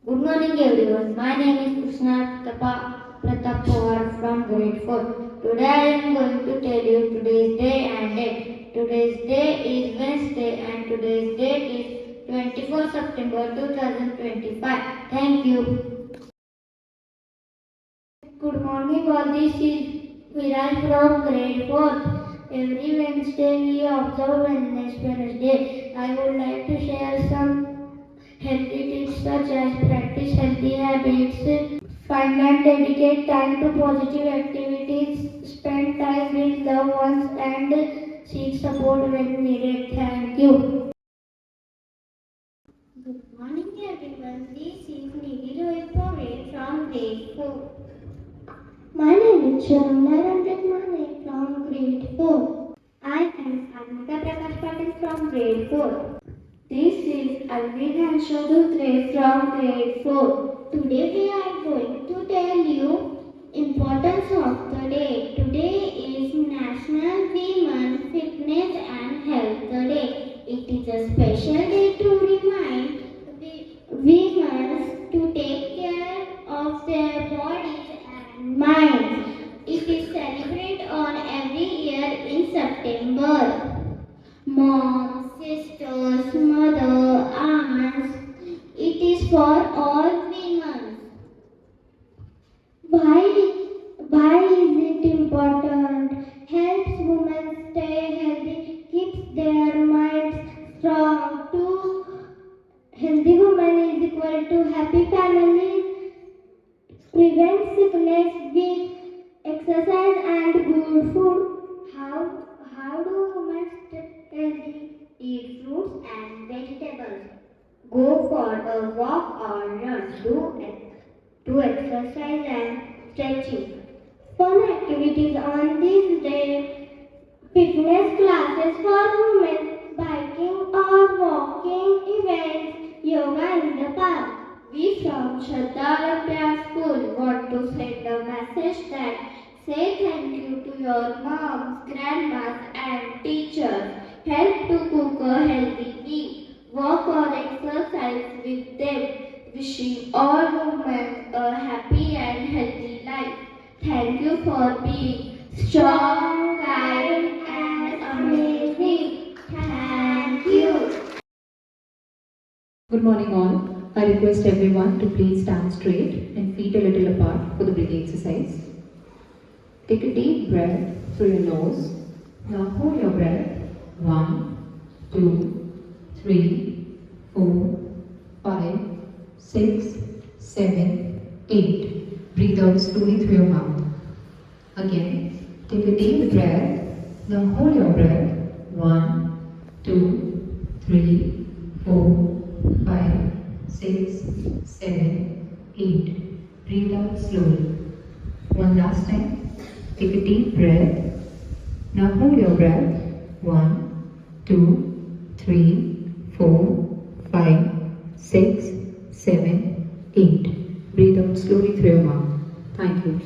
Good morning everyone. My name is Krishna Pratap Pawar from grade 4. Today I am going to tell you today's day and date. Today's day is Wednesday and today's date is 24 September 2025. Thank you. Good morning all. This is Viraj from grade 4. Every Wednesday we observe Wednesday. I would like to share some healthy tips such as practice healthy habits, find and dedicate time to positive activities, spend time with loved ones and seek support when needed. Thank you. Good morning everyone. This is Nidhi Rohit from grade 4. My name is Shraddha Olympiad from grade 4. I am Admita Prakash Patil from grade 4. This is Alvin and Shodhutre from grade 4. Today we are going to tell you importance of the day. Today is National Women Fitness and Health Day. It is a special day to remind women to take care of their bodies and minds. It is celebrated on every year in September. Moms, sisters, mother, aunts, it is for all women. Why is it important? Helps women stay healthy, keeps their minds strong. Two healthy women is equal to happy families, prevents sickness with exercise and good food. How do women stay healthy? Eat fruits and vegetables. Go for a walk or run. Do exercise and stretching. Fun activities on this day. Fitness classes for women. Biking or walking events. Yoga in the park. We from Shraddha Olympiad School want to send a message that say thank you to your moms, grandmas and teachers. Help to cook a healthy meal. Walk or exercise with them. Wishing all women a happy and healthy life. Thank you for being strong, kind and amazing. Thank you. Good morning all. I request everyone to please stand straight and feet a little apart for the breathing exercise. Take a deep breath through your nose. Now hold your breath. 1, 2, 3, 4, 5, 6, 7, 8. Breathe out slowly through your mouth. Again, take a deep breath. Now hold your breath. 1, 2, 3, 4, 5, 6, 7, 8. Breathe out slowly. One last time. Take a deep breath. Now hold your breath. 1, 2, 3, 4, 5, 6, 7, 8. Breathe out slowly through your mouth. Thank you.